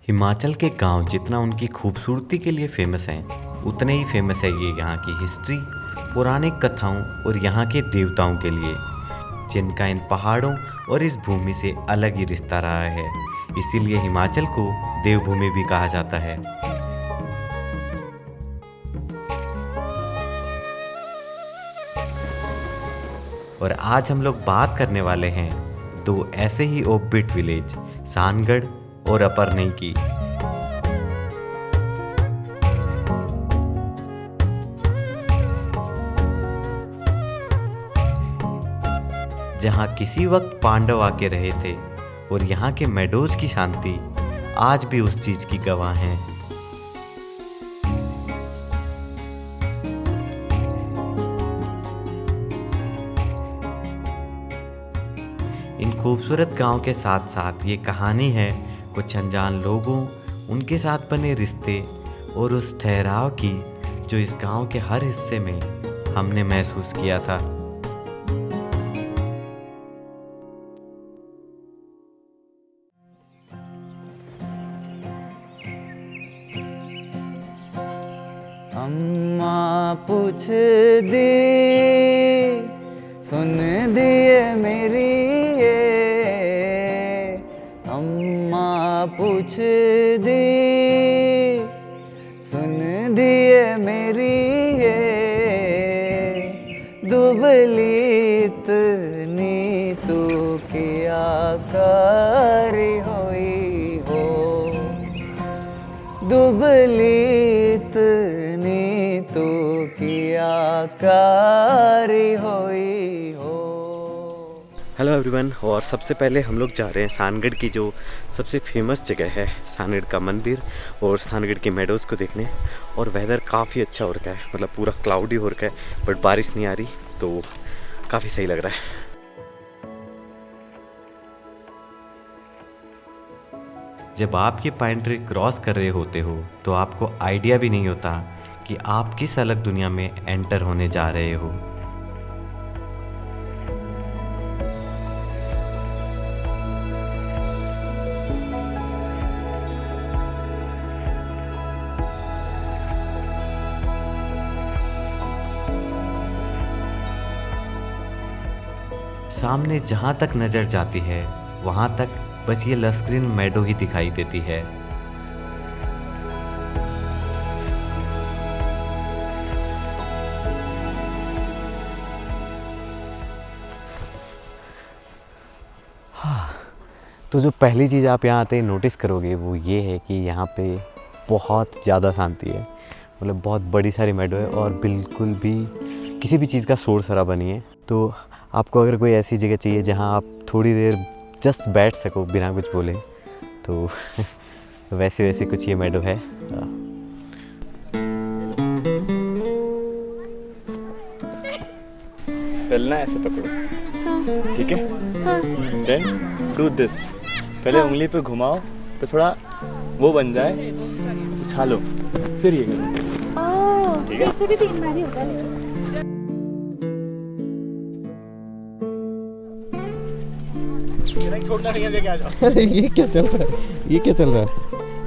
हिमाचल के गांव जितना उनकी खूबसूरती के लिए फेमस हैं, उतने ही फेमस है ये यहाँ की हिस्ट्री, पौराणिक कथाओं और यहाँ के देवताओं के लिए, जिनका इन पहाड़ों और इस भूमि से अलग ही रिश्ता रहा है। इसीलिए हिमाचल को देवभूमि भी कहा जाता है। और आज हम लोग बात करने वाले हैं दो ऐसे ही ऑफबीट विलेज, सानगढ़ और अपरनई की। जहां किसी वक्त पांडव आके रहे थे और यहाँ के मेडोज की शांति आज भी उस चीज की गवाह हैं। इन खूबसूरत गांव के साथ साथ ये कहानी है कुछ अनजान लोगों, उनके साथ बने रिश्ते और उस ठहराव की जो इस गांव के हर हिस्से में हमने महसूस किया था। अम्मा पूछ दी सुन दिए मेरी ये, अम्मा पूछ दी सुन दिए मेरी ये, दुबली इतनी तू क्या करी होई हो, दुबली इतनी तू किया कारी होई हो। हेलो एवरीवन, और सबसे पहले हम लोग जा रहे हैं सानगढ़ की जो सबसे फेमस जगह है, सानगढ़ का मंदिर और सानगढ़ की मेडोज़ को देखने। और वेदर काफ़ी अच्छा हो रखा है, मतलब पूरा क्लाउडी हो रखा है, बट बारिश नहीं आ रही, तो काफ़ी सही लग रहा है। जब आप ये पाइन ट्री क्रॉस कर रहे होते हो तो आपको आइडिया भी नहीं होता कि आप किस अलग दुनिया में एंटर होने जा रहे हो। सामने जहां तक नजर जाती है वहां तक बस ये लश ग्रीन मेडो ही दिखाई देती है। तो जो पहली चीज़ आप यहाँ आते ही नोटिस करोगे वो ये है कि यहाँ पे बहुत ज़्यादा शांति है। मतलब बहुत बड़ी सारी मेडो है और बिल्कुल भी किसी भी चीज़ का शोर शराबा नहीं है। तो आपको अगर कोई ऐसी जगह चाहिए जहाँ आप थोड़ी देर जस्ट बैठ सको बिना कुछ बोले, तो वैसे कुछ ये मेडो है। पहले ना ऐसे पकड़ो, ठीक है? Then do this. पहले उंगली पे घुमाओ तो थोड़ा वो बन जाए, उछालो, फिर ये करो। ठीक है? ऐसे भी 3 बार ही होता है। छोड़ना नहीं है, लेके आ जाओ। अरे ये क्या चल रहा है, ये क्या चल रहा है,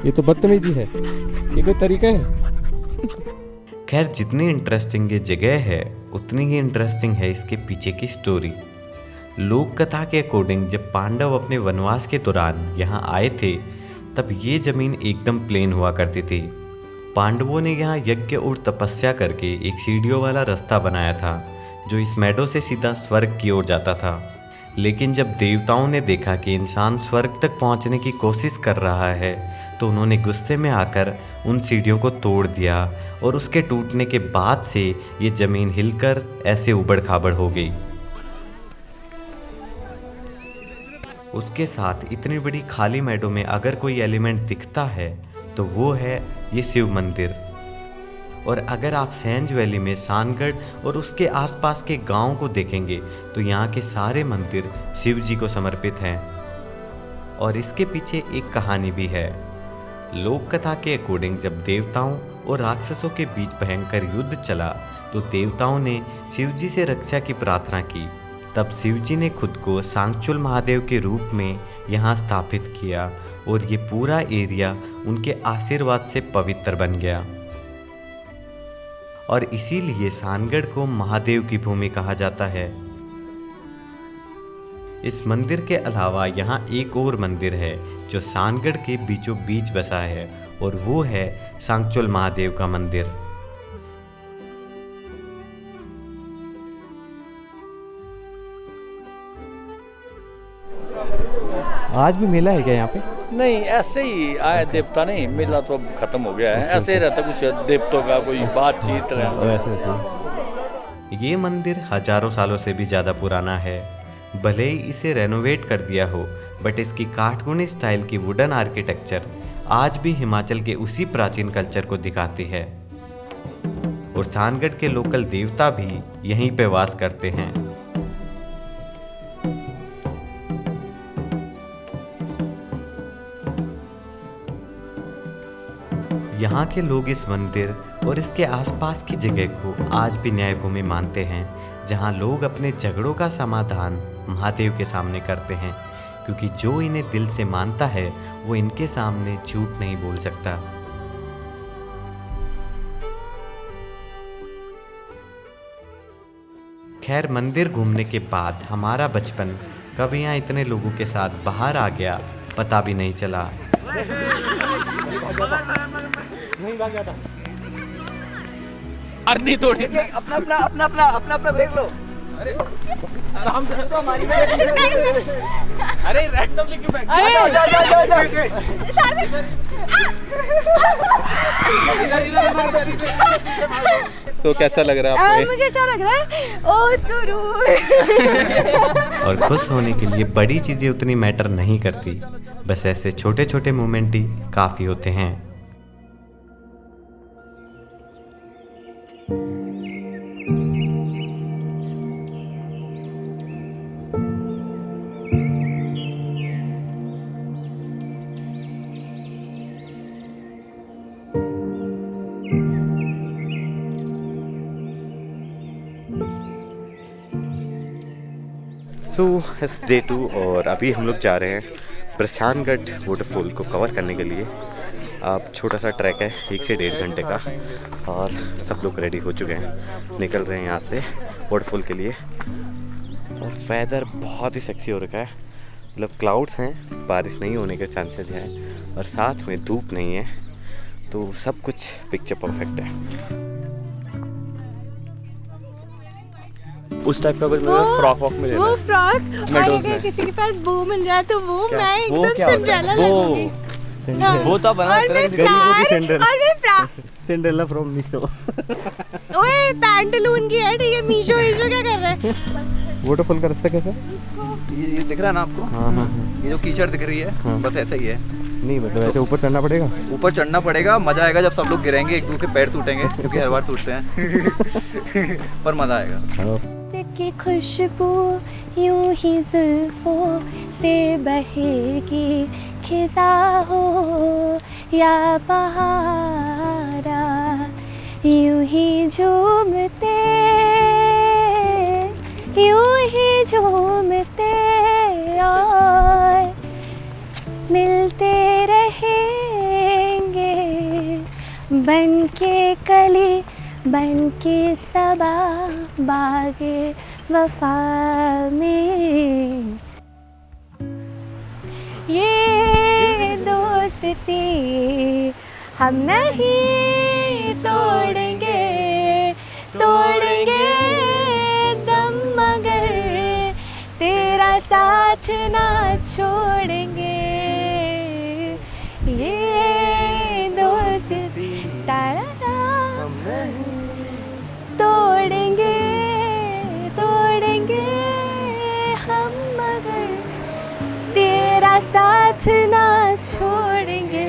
ये तो बदतमीजी है, ये कोई तरीका है? खैर, जितनी इंटरेस्टिंग ये जगह है उतनी ही इंटरेस्टिंग है इसके पीछे की स्टोरी। लोक कथा के अकॉर्डिंग जब पांडव अपने वनवास के दौरान यहाँ आए थे तब ये जमीन एकदम प्लेन हुआ करती थी। पांडवों ने यहाँ यज्ञ और तपस्या करके एक सीढ़ियों वाला रास्ता बनाया था जो इस मेडो से सीधा स्वर्ग की ओर जाता था। लेकिन जब देवताओं ने देखा कि इंसान स्वर्ग तक पहुँचने की कोशिश कर रहा है तो उन्होंने गुस्से में आकर उन सीढ़ियों को तोड़ दिया और उसके टूटने के बाद से ये ज़मीन हिलकर ऐसे उबड़ खाबड़ हो गई। उसके साथ इतनी बड़ी खाली मेडो में अगर कोई एलिमेंट दिखता है तो वो है ये शिव मंदिर। और अगर आप सैंज वैली में सानगढ़ और उसके आसपास के गांव को देखेंगे तो यहाँ के सारे मंदिर शिव जी को समर्पित हैं। और इसके पीछे एक कहानी भी है। लोक कथा के अकॉर्डिंग जब देवताओं और राक्षसों के बीच भयंकर युद्ध चला तो देवताओं ने शिव जी से रक्षा की प्रार्थना की। तब शिव जी ने खुद को सांगचुल महादेव के रूप में यहाँ स्थापित किया और ये पूरा एरिया उनके आशीर्वाद से पवित्र बन गया। और इसीलिए सानगढ़ को महादेव की भूमि कहा जाता है। इस मंदिर के अलावा यहाँ एक और मंदिर है जो सानगढ़ के बीचों बीच बसा है, और वो है सांगचोल महादेव का मंदिर। आज भी मेला है क्या यहाँ पे? नहीं, ऐसे ही आए देवता, नहीं मेला तो अब खत्म हो गया है। ऐसे ही रहता कुछ देवताओं का कोई बातचीत ऐसे होती है। ये मंदिर हजारों सालों से भी ज़्यादा पुराना है। भले ही इसे रेनोवेट कर दिया हो, बट इसकी काठगुनी स्टाइल की वुडन आर्किटेक्चर आज भी हिमाचल के उसी प्राचीन कल्चर को दिखाती है। और सानगढ़ के लोकल देवता भी यहीं पे वास करते हैं। यहाँ के लोग इस मंदिर और इसके आसपास की जगह को आज भी न्याय भूमि मानते हैं, जहाँ लोग अपने झगड़ों का समाधान महादेव के सामने करते हैं, क्योंकि जो इन्हें दिल से मानता है वो इनके सामने झूठ नहीं बोल सकता। खैर, मंदिर घूमने के बाद हमारा बचपन कब यहाँ इतने लोगों के साथ बाहर आ गया पता भी नहीं चला। अर्नी तोड़ी अपना अपना अपना अपना अपना अपना देख लो। आराम से तो हमारी अरे रैंडमली क्यों बैठ जा जा जा जा तो कैसा लग रहा है आपको? मुझे अच्छा लग रहा है। ओ सुरूर। और खुश होने के लिए बड़ी चीजें उतनी मैटर नहीं करती, बस ऐसे छोटे छोटे मोमेंट ही काफी होते हैं। तो इस डे 2 और अभी हम लोग जा रहे हैं प्रसानगढ़ वाटरफॉल को कवर करने के लिए। अब छोटा सा ट्रैक है 1 से 1.5 घंटे का, और सब लोग रेडी हो चुके हैं, निकल रहे हैं यहाँ से वाटरफॉल के लिए। और वेदर बहुत ही सेक्सी हो रखा है, मतलब क्लाउड्स हैं, बारिश नहीं होने के चांसेस हैं, और साथ में धूप नहीं है, तो सब कुछ पिक्चर परफेक्ट है। उस टाइप का कुछ फ्रॉक वॉक में लेना वो है। फ्रॉक, और मेडोज अगर में। किसी के पास बो मिल जाए तो वो क्या? मैं वो एकदम क्या होता है? सिंड्रेला वो लगूंगी। हाँ। वो तो बना और मैं तेरा फ्रॉक, और मैं फ्रॉक, सिंड्रेला फ्रॉम मीशो। ओए पैंटलून की है, ठीक है। मीशो वीशो क्या कर रहा है? वाटरफॉल का रास्ता कैसा? ये दिख रहा है ना आपको? हाँ। ये जो कीचड़ दिख रही है, बस ऐसा ही है। नहीं मतलब ऐसे ऊपर चढ़ना पड़ेगा। ऊपर चढ़ना पड़ेगा, मजा आएगा जब सब लोग गिरेंगे, एक दूसरे के पैर टूटेंगे, क्योंकि हर बार टूटते हैं। पर मजा आएगा। की खुशबू यूं ही जुल्फों से बहेगी, खिजा हो या बहारा, यूं ही झूमते और मिलते रहेंगे, बन के कली बन के सबा बागे वफा में। ये दोस्ती हम नहीं तोड़ेंगे दम, मगर तेरा साथ ना छोड़ेंगे। ये दोस्ती तोड़ेंगे हम, मगर तेरा साथ ना छोड़ेंगे।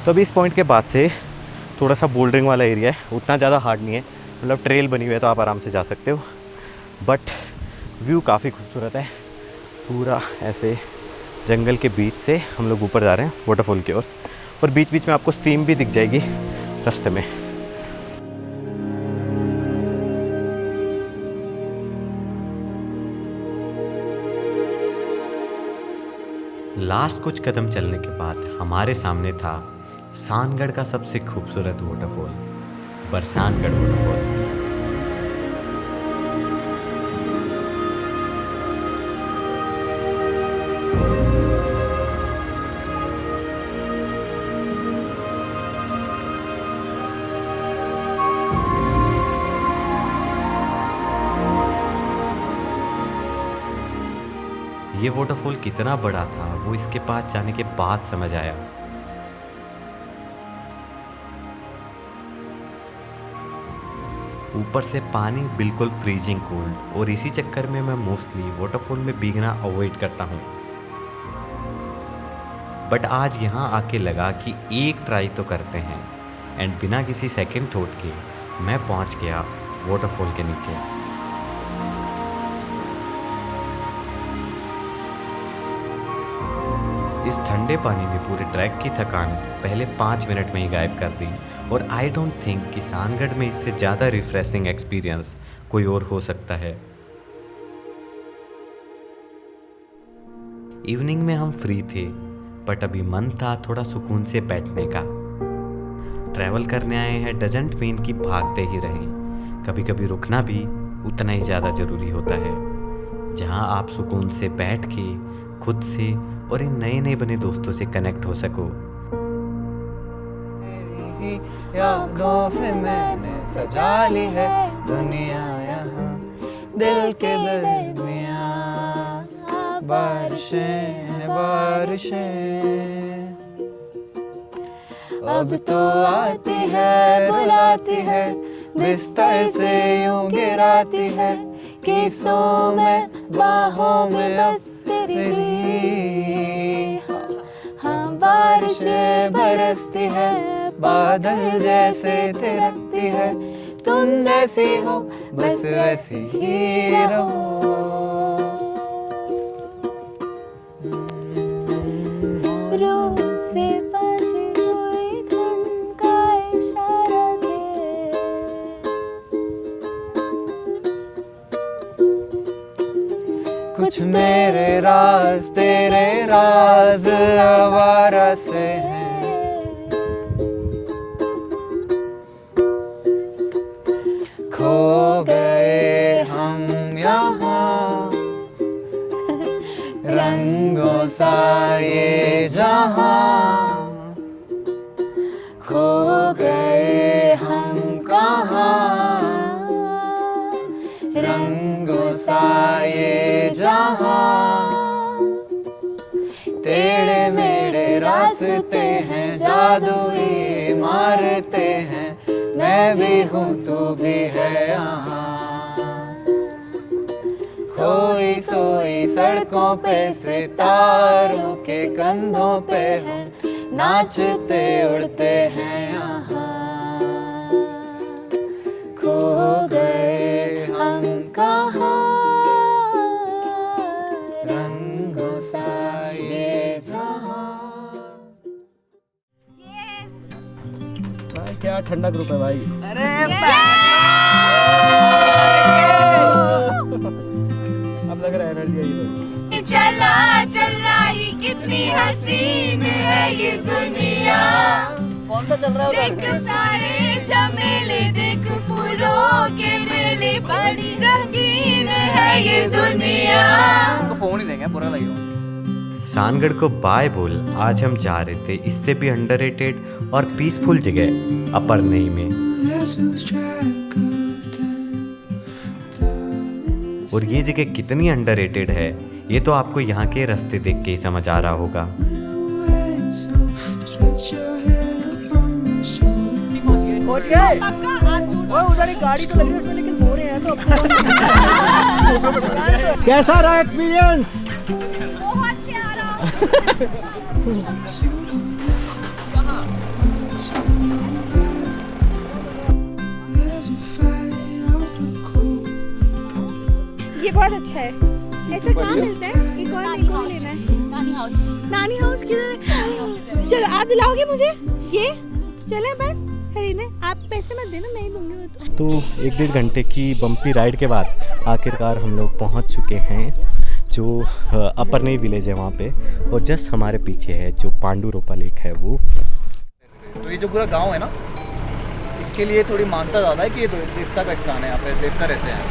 तो अभी इस पॉइंट के बाद से थोड़ा सा बोल्डरिंग वाला एरिया है, उतना ज़्यादा हार्ड नहीं है, मतलब ट्रेल बनी हुई है तो आप आराम से जा सकते हो। बट व्यू काफ़ी खूबसूरत है, पूरा ऐसे जंगल के बीच से हम लोग ऊपर जा रहे हैं वाटरफॉल की ओर, और बीच बीच में आपको स्ट्रीम भी दिख जाएगी रास्ते में। लास्ट कुछ कदम चलने के बाद हमारे सामने था सानगढ़ का सबसे खूबसूरत वाटरफॉल, बरसानगढ़ वाटरफॉल। ये वाटरफॉल कितना बड़ा था वो इसके पास जाने के बाद समझ आया। ऊपर से पानी बिल्कुल फ्रीजिंग कोल्ड, और इसी चक्कर में मैं मोस्टली वाटरफॉल में भीगना अवॉइड करता हूँ। बट आज यहाँ आके लगा कि एक ट्राई तो करते हैं, एंड बिना किसी सेकंड थॉट के मैं पहुँच गया वाटरफॉल के नीचे। इस ठंडे पानी ने पूरे ट्रैक की थकान पहले 5 मिनट में ही गायब कर दी, और आई डोंट थिंक कि सानगढ़ में इससे ज़्यादा रिफ्रेशिंग एक्सपीरियंस कोई और हो सकता है। इवनिंग में हम फ्री थे, बट अभी मन था थोड़ा सुकून से बैठने का। ट्रैवल करने आए हैं डजंट मीन कि भागते ही रहें, कभी कभी रुकना भी उतना ही ज़्यादा ज़रूरी होता है, जहाँ आप सुकून से बैठ के खुद से और इन नए नए बने दोस्तों से कनेक्ट हो सको। तेरी यादों से मैंने सजा ली है दुनिया यहाँ दिल के दरमियाँ। बारिशें बारिशें अब तो आती है रुलाती है, बिस्तर से यूं गिराती है, किसों में बाहों में बस तेरी। हाँ बारिशें बरसती है, बादल जैसे थिरकती है, तुम जैसी हो बस वैसी ही रहो। रोज से बाजी हुई धुन का इशारा दे, कुछ मेरे राज तेरे राज आवारा से हैं, खो गए हम यहाँ रंगों सा ये जहाँ, खो गए हम कहाँ रंगों सा ये जहाँ। टेढ़े मेढ़े रास्ते हैं, जादुई मारते हैं, मैं भी हूँ तू भी है यहाँ। सोई सोई सड़कों पे सितारों के कंधों पे हम नाचते उड़ते हैं यहाँ, खो गए हम कहाँ रंगों सा ये जहाँ। भाई क्या ठंडा ग्रुप है भाई। अब लग रहा है एनर्जी आई तो। चला चल रही कितनी हसीन है ये दुनिया, कौन सा चल रहा है देख सारे झमेले, देख फूलों के मेले, बड़ी रंगीन है ये दुनिया। उनको फोन ही देंगे, बुरा लगेगा। सानगढ़ को बाय बोल आज हम जा रहे थे इससे भी अंडररेटेड और पीसफुल जगह अपर नई में, और ये जगह कितनी अंडररेटेड है ये तो आपको यहाँ के रास्ते देख के ही समझ आ रहा होगा। उधर एक गाड़ी तो लग रही है उसमें, लेकिन बोरे हैं तो कैसा रहा एक्सपीरियंस? बहुत प्यारा। ये बहुत अच्छा है। ऐसा कहाँ मिलता है? एक और लेना है। नानी हाउस किधर है? चलो आप दिलाओगे मुझे ये? चले बस खरीदने, आप पैसे मत देना, मैं ही दूंगी। तो 1-1.5 घंटे की बम्पी राइड के बाद आखिरकार हम लोग पहुंच चुके हैं जो अपर नई विलेज है वहाँ पे, और जस्ट हमारे पीछे है जो पांडुरोपा लेक है वो। तो ये जो पूरा गांव है ना, इसके लिए थोड़ी मान्यता ज़्यादा है कि ये देवता का स्थान है, यहाँ पे देवता रहते हैं।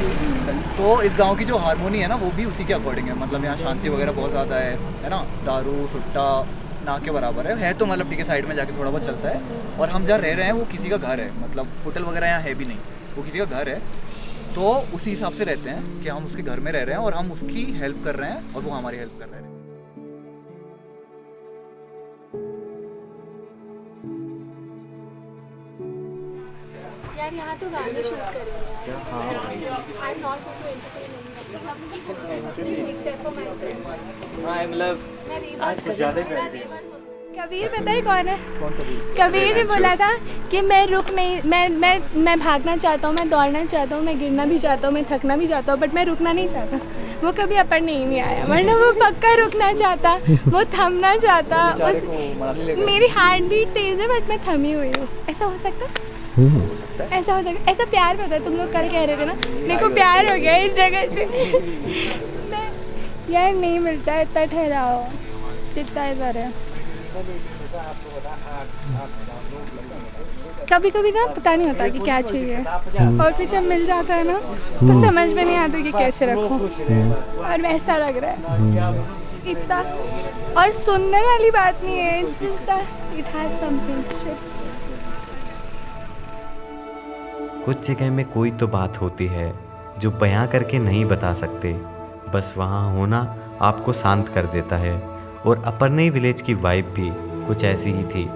तो इस गांव की जो हारमोनी है ना वो भी उसी के अकॉर्डिंग है। मतलब यहाँ शांति वगैरह बहुत ज़्यादा है ना, दारू सुट्टा ना के बराबर है तो मतलब ठीक है, साइड में जाके थोड़ा बहुत चलता है। और हम जहाँ रह रहे हैं वो किसी का घर है, मतलब होटल वगैरह यहाँ है भी नहीं, वो किसी का घर है। तो उसी हिसाब से रहते हैं कि हम उसके घर में रह रहे हैं और हम उसकी हेल्प कर रहे हैं और वो हमारी हेल्प कर रहे हैं। यार यहाँ तो गाने शूट करेंगे यार। I am not to entertain except for myself. हां मतलब आज कुछ ज़्यादा ही कर दिया। कबीर पता है कौन है? कबीर ने बोला था कि मैं रुक नहीं, मैं भागना चाहता हूँ, मैं दौड़ना चाहता हूँ, मैं गिरना भी चाहता हूँ, मैं थकना भी चाहता हूँ, बट मैं रुकना नहीं चाहता। वो कभी अपर नहीं आया, वरना वो पक्का रुकना चाहता, वो थमना चाहता। मेरी हार्ट बीट तेज है बट मैं थमी हुई हूँ। ऐसा हो सकता है? ऐसा हो सकता, ऐसा प्यार होता है। तुम लोग कल कह रहे थे ना मेरे को प्यार हो गया इस जगह से। मैं यार नहीं मिलता है इतना ठहराव जितना इधर है। कभी कभी ना पता नहीं होता कि क्या चाहिए, और फिर जब मिल जाता है ना तो समझ में नहीं आता कि कैसे रखूं। और वैसा लग रहा है इतना। और सुनने वाली बात नहीं है, इट हैज समथिंग। कुछ जगह में कोई तो बात होती है जो बयां करके नहीं बता सकते, बस वहाँ होना आपको शांत कर देता है। और अपर नई विलेज की वाइब भी कुछ ऐसी ही थी।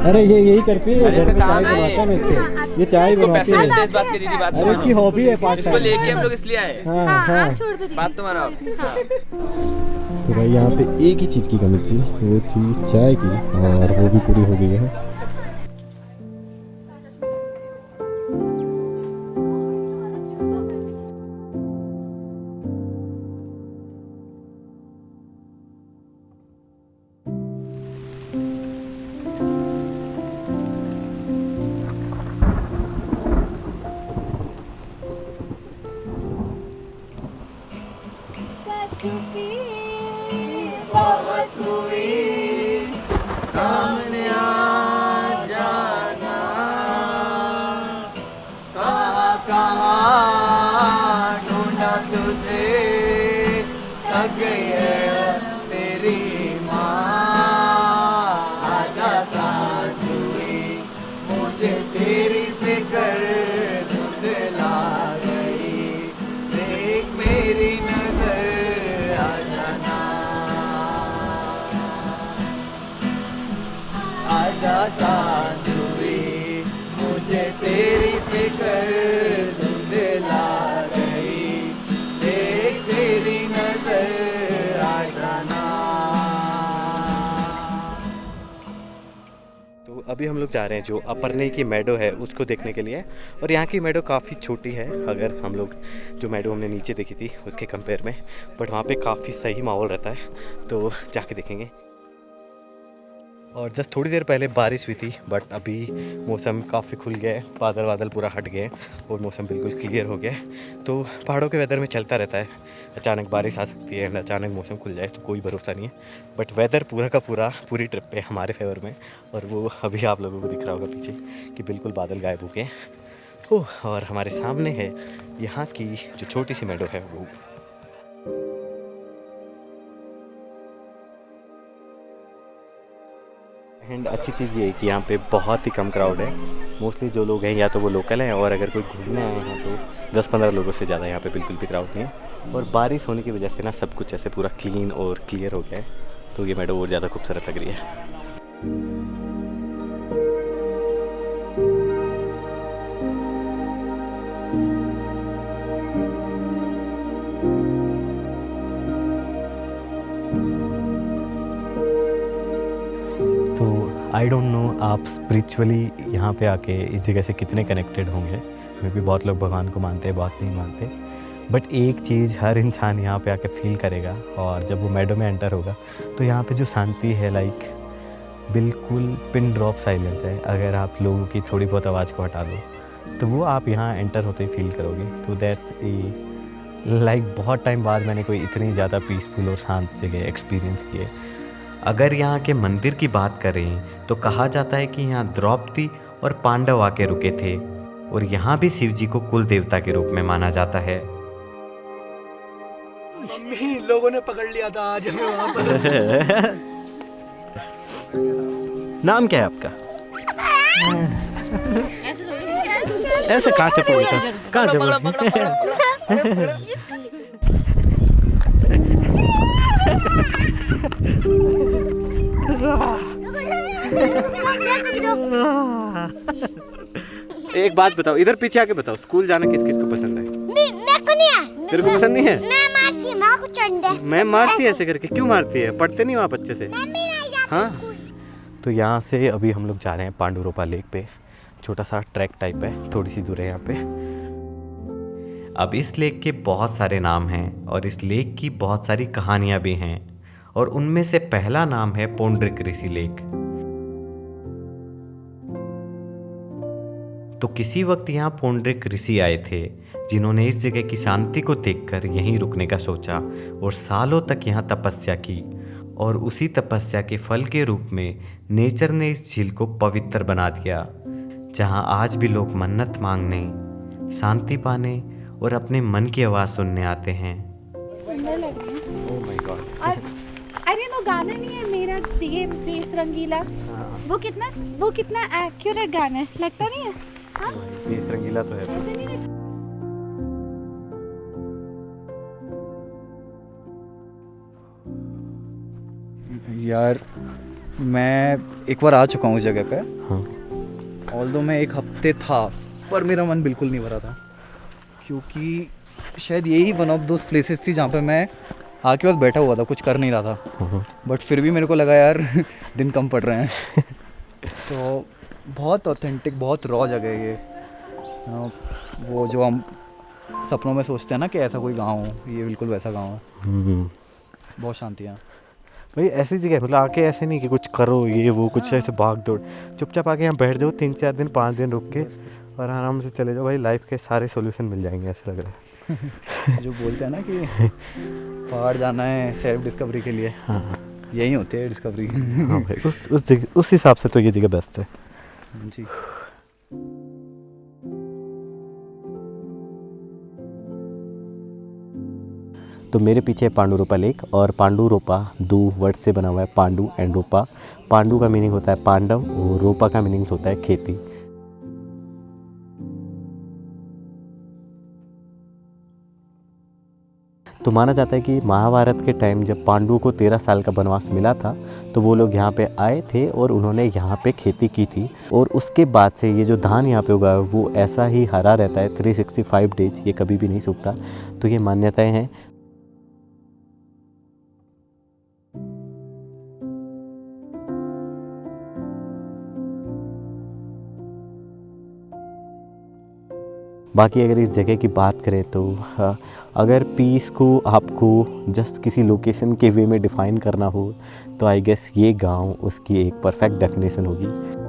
अरे ये यही करती है, घर में चाय बनवाता है मैं इससे, ये चाय बनवाती है। इस बात की दीदी बात अरे इसकी हॉबी है पार्ट इसको लेके हम लोग इसलिए आए। हाँ। छोड़ दो बात तुम्हारा। तो भाई यहाँ पे एक ही चीज़ की कमी थी, वो थी चाय की, और वो भी पूरी हो गई है। छुपी बहुत हुई, सामने आ जाना, कहाँ ढूंढा तुझे, थक गई है तेरी माँ। आजा साँझ हुई, मुझे तेरी फिक्र धुंधला गई, देख मेरी सांस हुई, मुझे तेरी फिक्र धुंधला गई, देख तेरी नजर आ जाना। तो अभी हम लोग जा रहे हैं जो अपर नई की मेडो है उसको देखने के लिए। और यहाँ की मेडो काफ़ी छोटी है अगर हम लोग जो मेडो हमने नीचे देखी थी उसके कंपेयर में, बट वहाँ पे काफ़ी सही माहौल रहता है, तो जाके देखेंगे। और जस्ट थोड़ी देर पहले बारिश हुई थी, बट अभी मौसम काफ़ी खुल गया है, बादल बादल पूरा हट गए और मौसम बिल्कुल क्लियर हो गया है। तो पहाड़ों के वेदर में चलता रहता है, अचानक बारिश आ सकती है, अचानक मौसम खुल जाए, तो कोई भरोसा नहीं है। बट वेदर पूरा का पूरा पूरी ट्रिप पे हमारे फेवर में, और वो अभी आप लोगों को दिख रहा होगा पीछे कि बिल्कुल बादल गायब हो गए। और हमारे सामने है यहाँ की जो छोटी सी मेडो है वो। एंड अच्छी चीज़ ये है कि यहाँ पे बहुत ही कम क्राउड है। मोस्टली जो लोग हैं या तो वो लोकल हैं, और अगर कोई घूमने आए हैं तो 10-15 लोगों से ज़्यादा यहाँ पे बिल्कुल भी क्राउड नहीं है। और बारिश होने की वजह से ना सब कुछ ऐसे पूरा क्लीन और क्लियर हो गया है, तो ये मेडो और ज़्यादा खूबसूरत लग रही है। तो आई डोंट नो आप स्पिरिचुअली यहाँ पे आके इस जगह से कितने कनेक्टेड होंगे। मे भी बहुत लोग भगवान को मानते हैं, बहुत नहीं मानते, बट एक चीज़ हर इंसान यहाँ पे आके फील करेगा, और जब वो मेडो में एंटर होगा तो यहाँ पे जो शांति है, लाइक बिल्कुल पिन ड्रॉप साइलेंस है। अगर आप लोगों की थोड़ी बहुत आवाज़ को हटा दो तो वो आप यहाँ एंटर होते ही फील करोगे। तो दैट्स ए लाइक बहुत टाइम बाद मैंने कोई इतनी ज़्यादा पीसफुल और शांत जगह एक्सपीरियंस की है। अगर यहाँ के मंदिर की बात करें तो कहा जाता है कि यहाँ द्रौपदी और पांडव आके रुके थे, और यहाँ भी शिव जी को कुल देवता के रूप में माना जाता है। लोगों ने पकड़ लिया था आज हमें वहाँ पर। नाम क्या है आपका? ऐसे कहाँ से बोलते, कहाँ से बोलते? एक बात बताओ, इधर पीछे आके बताओ, स्कूल जाना किस किस को पसंद है? मेरे को नहीं है। तेरे को पसंद नहीं है? मैं मारती हूँ, माँ को चंडे। मैं मारती है ऐसे करके? क्यों मारती है? पढ़ते नहीं हो आप अच्छे से? हाँ। तो यहाँ से अभी हम लोग जा रहे हैं पांडुरोपा लेक पे। छोटा सा ट्रैक टाइप है, थोड़ी सी दूर है यहाँ पे। अब इस लेक के बहुत सारे नाम हैं, और इस लेक की बहुत सारी कहानियां भी हैं, और उनमें से पहला नाम है पुंडरिक ऋषि लेक। तो किसी वक्त यहाँ पुंडरिक ऋषि आए थे, जिन्होंने इस जगह की शांति को देखकर यहीं रुकने का सोचा और सालों तक यहाँ तपस्या की, और उसी तपस्या के फल के रूप में नेचर ने इस झील को पवित्र बना दिया, जहाँ आज भी लोग मन्नत मांगने, शांति पाने और अपने मन की आवाज़ सुनने आते हैं। सुंदर लग रही है। Oh my God. और अरे वो गाना नहीं है मेरा ये देश रंगीला, वो कितना एक्यूरेट गाना है, लगता नहीं है? हाँ? देश रंगीला तो है। ऐसे नहीं लगता? यार मैं एक बार आ चुका हूँ उस जगह पे। हाँ। ऑल्दो मैं एक हफ्ते था, पर मेरा मन बिल्कुल नहीं भरा था, क्योंकि शायद यही वन ऑफ दोज प्लेसेस थी जहाँ पे मैं आके बस बैठा हुआ था, कुछ कर नहीं रहा था, बट फिर भी मेरे को लगा यार दिन कम पड़ रहे हैं। तो बहुत ऑथेंटिक, बहुत रॉ जगह है ये। वो जो हम सपनों में सोचते हैं ना कि ऐसा कोई गांव हो, ये बिल्कुल वैसा गांव है। बहुत शांति है भाई, ऐसी जगह मतलब आके ऐसे नहीं कि कुछ करो ये वो, कुछ ऐसे भाग दौड़, चुपचाप आके यहाँ बैठ जाओ 3-4 दिन 5 दिन रुक के और आराम से चले जाओ। भाई लाइफ के सारे सॉल्यूशन मिल जाएंगे, ऐसा लग रहा है। जो बोलते हैं ना कि पहाड़ जाना है सेल्फ डिस्कवरी के लिए, हाँ यही होती है डिस्कवरी। हाँ भाई, उस हिसाब से तो ये जगह बेस्ट है जी। तो मेरे पीछे पांडुरोपा लेक, और पांडुरोपा 2 वर्ड से बना हुआ है, पांडु एंड रोपा। पांडु का मीनिंग होता है पांडव और रोपा का मीनिंग होता है खेती। तो माना जाता है कि महाभारत के टाइम जब पांडुओं को 13 साल का वनवास मिला था, तो वो लोग यहाँ पे आए थे और उन्होंने यहाँ पे खेती की थी, और उसके बाद से ये जो धान यहाँ पे उगा है वो ऐसा ही हरा रहता है 365 डेज, ये कभी भी नहीं सूखता। तो ये मान्यताएं हैं। बाकी अगर इस जगह की बात करें तो अगर पीस को आपको जस्ट किसी लोकेशन के वे में डिफ़ाइन करना हो तो आई गेस ये गांव उसकी एक परफेक्ट डेफिनेशन होगी।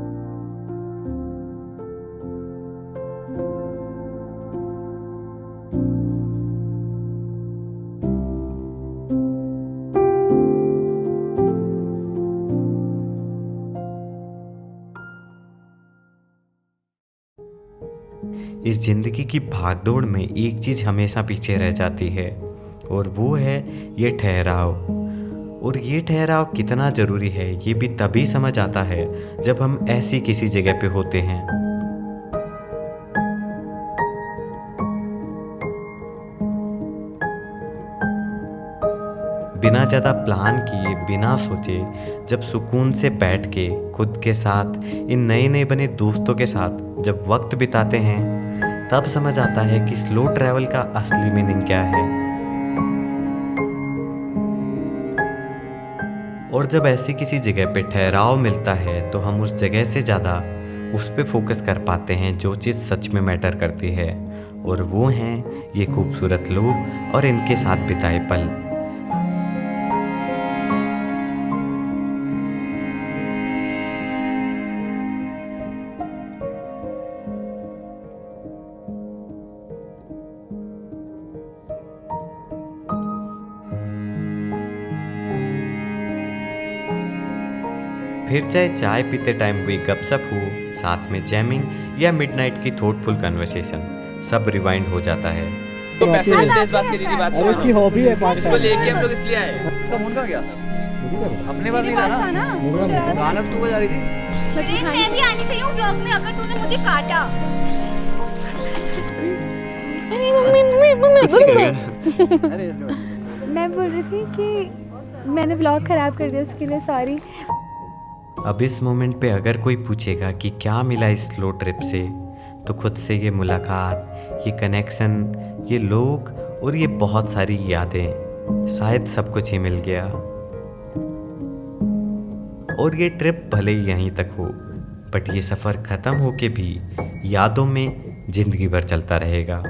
इस जिंदगी की भागदौड़ में एक चीज़ हमेशा पीछे रह जाती है, और वो है ये ठहराव। और ये ठहराव कितना ज़रूरी है ये भी तभी समझ आता है जब हम ऐसी किसी जगह पे होते हैं। बिना ज़्यादा प्लान किए, बिना सोचे, जब सुकून से बैठ के खुद के साथ, इन नए नए बने दोस्तों के साथ जब वक्त बिताते हैं, तब समझ आता है कि स्लो ट्रैवल का असली मीनिंग क्या है। और जब ऐसी किसी जगह पे ठहराव मिलता है तो हम उस जगह से ज़्यादा उस पे फोकस कर पाते हैं जो चीज़ सच में मैटर करती है, और वो हैं ये खूबसूरत लोग और इनके साथ बिताए पल। फिर चाहे चाय पीते टाइम हुई गपशप हो, साथ में जैमिंग या मिडनाइट की थॉटफुल कन्वर्सेशन, सब रिवाइंड हो जाता है। तो पैसे मिलते हैं इस बात की दीदी बात। अरे इसकी हॉबी है पार्ट इसको लेके हम लोग इसलिए आए। इसका मूड कहाँ गया? अपने पास नहीं था ना, गाना तो तू बजा रही थी। मैं भी आनी चाहिए ब्लॉग में अगर तूने मुझे काटा। मैं बोल रही थी कि मैंने ब्लॉग खराब कर दिया, उसके लिए सॉरी। अब इस मोमेंट पे अगर कोई पूछेगा कि क्या मिला इस स्लो ट्रिप से, तो खुद से ये मुलाकात, ये कनेक्शन, ये लोग और ये बहुत सारी यादें, शायद सब कुछ ही मिल गया। और ये ट्रिप भले ही यहीं तक हो, बट ये सफ़र ख़त्म होके भी यादों में ज़िंदगी भर चलता रहेगा।